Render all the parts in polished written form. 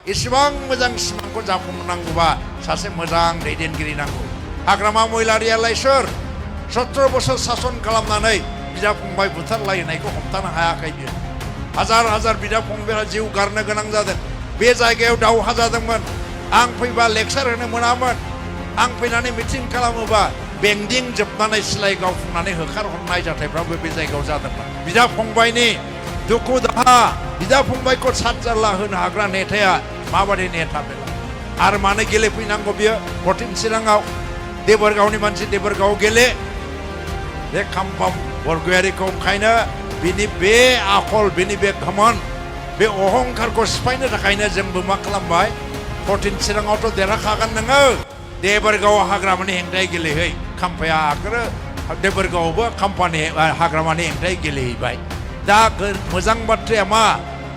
इसेबां मोजां सिमांखौ जाफुंनांगौबा सासे मोजां दैदेनगिरि नांगौ। हाग्रामा महिलारियालाय सोर? 17 बोसोर सासन खालामनानै बिदा फंबाय बुथारलायनायखौ हमथानो हायाखै बियो। हाजार हाजार बिदा फंबायफोरा जिउ गारनो गोनां जादों। बे जायगायाव दावहा जादोंमोन। आं फैबा लेक्सार होनो मोनामोन। आं फैनानै मिटिं खालामोबा बेंदिं जोबनानै सिलाइ गावफुंनानै होखारहरनाय जाथायफ्राबो बे जायगायाव जादोंमोन। बिदा फंबायनि दुखु दाहा, बिदा फंबायखौ सातजारला होनो हाग्रा नेथाया माबादि नेथा बेलाय? आरो मानो गेलेफैनांगौ बियो? 14 चिराङाव देबोरगावनि मानसि देबोरगाव गेले। बे खाम्फा बरगयारिखौ ओंखायनो बिनि बे आखल, बिनि बे घमन, बे अहंकारखौ सिफायनो थाखायनो जोंबो मा खालामबाय? 14 चिराङावथ' देरहाखागोन नोङो। देबोरगाव हाग्रामानि हेंथायै गेलेहै। खाम्फाया आगोलो देबोरगावआवबो खाम्फानि हाग्रामानि हेंथायै गेलेहैबाय। दा मोजां बाथ्राया मा?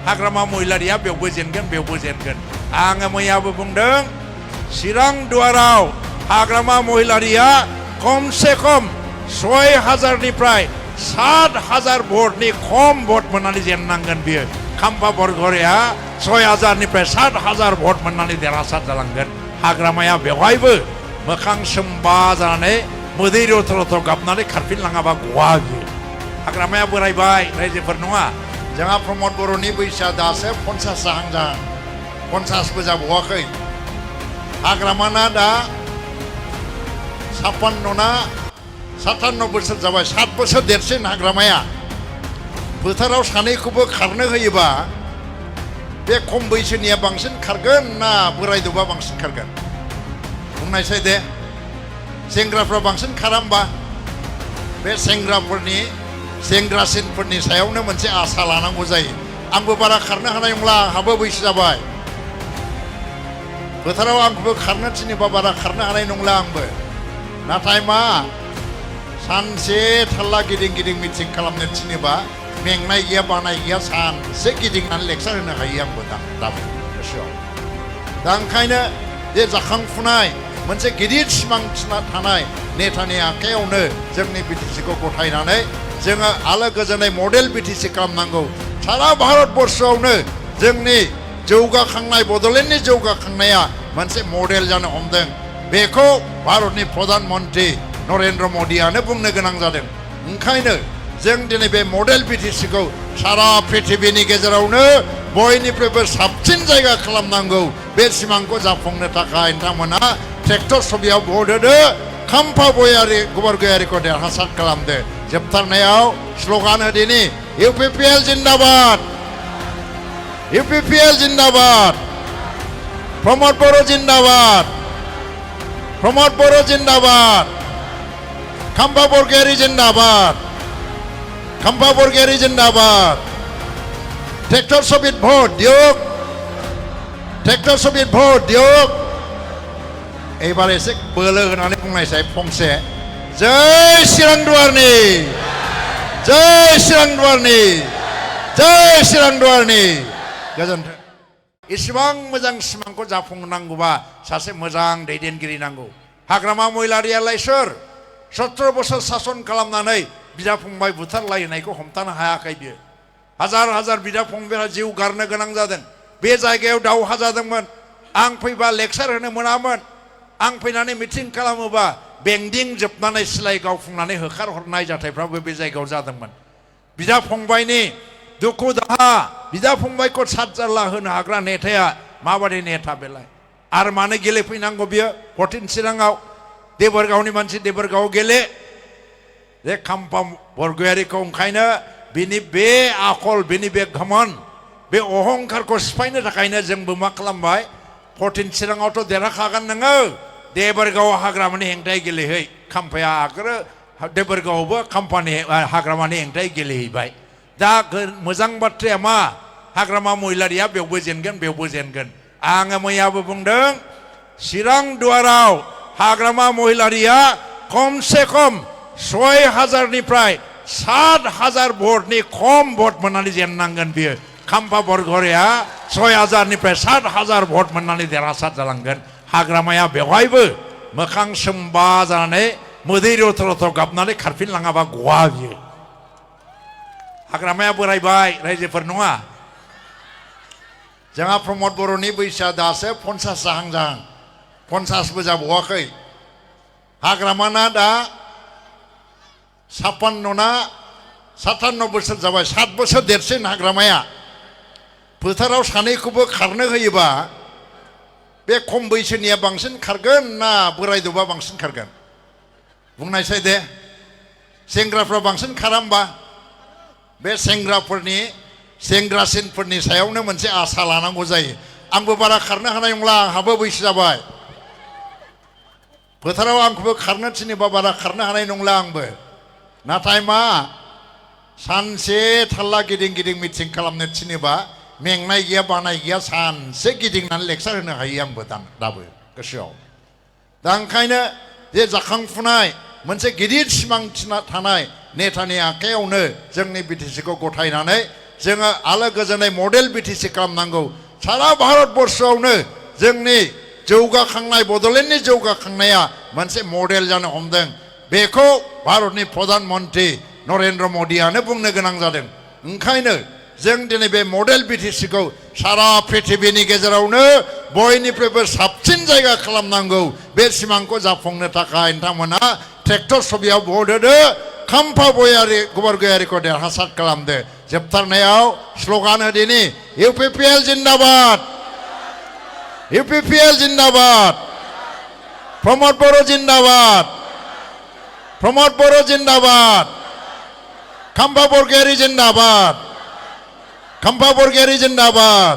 हाग्रामा महिलारिया बेयावबो जेनगोन, बेयावबो जेनगोन। आङो मैयाबो बुंदों, चिरां दुवाराव हाग्रामा महिलारिया खमसे खम 6000निफ्राय 7000 भटनि खम भट मोननानै जेननांगोन बियो। खाम्फा बरगयारिया 6000निफ्राय 7000 भट मोननानै देरहासार जालांगोन। हाग्रामाया बेवहायबो मोखां सोमबा जानानै मोदै रथ' रथ' गाबनानै खारफिनलाङाबा गवा बियो। हाग्रामाया बोरायबाय रायजोफोर नङा। जोंहा प्रमद बर'नि बैसोआ दासो 50 जाहां 50बो जाबावाखै। हाग्रामाना दा 56 ना 57 बोसोर जाबाय। 7 बोसोर देरसिन हाग्रामाया। फोथाराव सानैखौबो खारनो होयोबा बे खम बैसोनिया बांसिन खारगोन ना बोरायदबा बांसिन खारगोन? बुंनायसाय दे। सेंग्राफ्रा बांसिन खारा होमबा? बे सेंग्रासिनफोरनि सायावनो मोनसे आसा लानांगौ जायो। आंबो बारा खारनो हानाय नंला, आंहाबो बैसो जाबाय। फोथाराव आंखौबो खारनो थिनोबा बारा खारनो हानाय नंला आंबो। नाथाय मा, सानसे थाल्ला गिदिं गिदिं मिटिं खालामनो थिनोबा मेंनाय गैया, बानाय गैया, सानसे गिदिंनानै लेक्सार होनो हायो आंबो दाबो गोसोआव। दा ओंखायनो बे जाखांफुनाय मोनसे गिदिर सिमां थानाय नेतानि आखायावनो जोंनि बिटिसिखौ गथायनानै जोङो आलो गोजोनै मडेल बिटिसि खालामनांगौ। सारा भारतबर्षआवनो जोंनि जौगाखांनाय, बड'लेण्डनि जौगाखांनाया मोनसे मडेल जानो हमदों। बेखौ भारतनि प्रधान मन्त्रि नरेन्द्र मदियानो बुंनो गोनां जादों। ओंखायनो जों दिनै बे मडेल बिटिसिखौ सारा पृथिबीनि गेजेरावनो बयनिफ्रायबो साबसिन जायगा खालामनांगौ। बे सिमांखौ जाफुंनो थाखाय नोंथांमोना ट्रेक्टर छबियाव भट होदो, खाम्फा बरगयारिखौ देरहासार खालामदो। जोबथारनायाव स्ल'गान होदिनि, UPPL जिन्दाबाद, UPPL जिन्दाबाद, प्रमद बर' जिन्दाबाद, प्रमद बर' जिन्दाबाद, खाम्फा बरगयारि जिन्दाबाद, खाम्फा बरगयारि जिन्दाबाद। ट्रेक्टर छबित भट दियक, ट्रेक्टर छबित भट दियक। एबार एसे बोलो होनानै बुंनायसाय फंसे, जय चिरां दुवारनि, जय चिरां दुवारनि, जय चिरां दुवारनि। गोजोन्थों। इसेबां मोजां सिमांखौ जाफुंनांगौबा सासे मोजां दैदेनगिरि नांगौ। हाग्रामा महिलारियालाय सोर? 17 बोसोर सासन खालामनानै बिदा फंबाय बुथारलायनायखौ हमथानो हायाखै बियो। हाजार हाजार बिदा फंबायफोरा जिउ गारनो गोनां जादों। बे जायगायाव दावहा जादोंमोन। आं फैबा लेक्सार होनो मोनामोन। आं फैनानै मिटिं खालामोबा बेंदिं जोबनानै सिलाइ गावफुंनानै होखारहरनाय जाथायफ्राबो बे जायगायाव जादोंमोन। बिदा फंबायनि दुखु दाहा, बिदा फंबायखौ सातजारला होनो हाग्रा नेथाया माबादि नेथा बेलाय? आरो मानो गेलेफैनांगौ बियो? 14 चिराङाव देबोरगावनि मानसि देबोरगाव गेले। बे खाम्फा बरगयारिखौ ओंखायनो बिनि बे आखल, बिनि बे घमन, बे अहंकारखौ सिफायनो थाखायनो जोंबो मा खालामबाय? 14 चिराङावथ' देरहाखागोन नोङो। देबोरगाव हाग्रामानि हेंथायै गेलेहै। खाम्फाया आगोलो देबोरगावआवबो खाम्फानि हाग्रामानि हेंथायै गेलेहैबाय। दा मोजां बाथ्राया मा? हाग्रामा महिलारिया बेयावबो जेनगोन, बेयावबो जेनगोन। आङो मैयाबो बुंदों, चिरां दुवाराव हाग्रामा महिलारिया खमसे खम 6000निफ्राय 7000 भटनि खम भट मोननानै जेननांगोन बियो। खाम्फा बरगयारिया 6000निफ्राय 7000 भट मोननानै देरहासार जालांगोन। हाग्रामाया बेवहायबो मोखां सोमबा जानानै मोदै रथ' रथ' गाबनानै खारफिनलाङाबा गवा बियो। हाग्रामाया बोरायबाय रायजोफोर नङा। जोंहा प्रमद बर'नि बैसोआ दासो 50 जाहां 50बो जाबावाखै हाग्रामाना दा 56 ना 57 बोसोर जाबाय 7 बोसोर देरसिन हाग्रामाया फोथाराव सानैखौबो खारनो होयोबा बे खम बैसोनिया बांसिन खारगोन ना बोरायदबा बांसिन खारगोन बुंनायसाय दे सेंग्राफ्रा बांसिन खारा होमबा बे सेंग्रासिनफोरनि सायावनो मोनसे आसा लानांगौ जायो आंबो बारा खारनो हानाय नंला आंहाबो बैसो जाबाय फोथाराव आंखौबो खारनो थिनोबा बारा खारनो हानाय नंला आंबो नाथाय मा सानसे थाल्ला गिदिं गिदिं मिटिं खालामनो थिनोबा मेंनाय गैया बानाय गैया सानसे गिदिंनानै लेक्सार होनो हायो आंबो दाबो गोसोआव दा ओंखायनो जे जाखांफुनाय मोनसे गिदिर सिमां थानाय नेतानि आखायावनो जोंनि बिटिसिखौ गथायनानै जोङो आलो गोजोनै मडेल बिटिसि खालामनांगौ सारा भारतबर्षआवनो जोंनि जौगाखांनाय बड'लेण्डनि जौगाखांनाया मोनसे मडेल जानो हमदों बेखौ भारतनि प्रधान मन्त्रि नरेन्द्र मदियानो बुंनो गोनां जादों ओंखायनो जों दिनै बे मडेल बिटिसिखौ सारा पृथिबीनि गेजेरावनो बयनिफ्रायबो साबसिन जायगा खालामनांगौ बे सिमांखौ जाफुंनो थाखाय नोंथांमोना ट्रेक्टर सबियाव भट होदो खाम्फा बरगयारिखौ देरहासार खालामदो जोबथारनायाव स्ल'गान होदिनि इउपिपिएल जिन्दाबाद इउपिपिएल जिन्दाबाद प्रमद बर' जिन्दाबाद प्रमद बर' जिन्दाबाद खाम्फा बरगयारि जिन्दाबाद खाम्फा बरगयारि जिन्दाबाद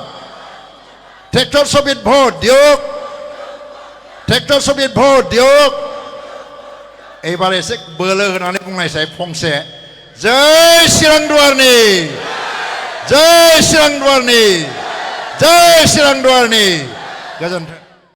ट्रेक्टर सबित भट दियक ट्रेक्टर सबित भट दियक एबार एसे बोलो होनानै बुंनायसाय फंसे जय चिरां दुवारनि जय चिरां दुवारनि जय चिरां दुवारनि गोजोन्थों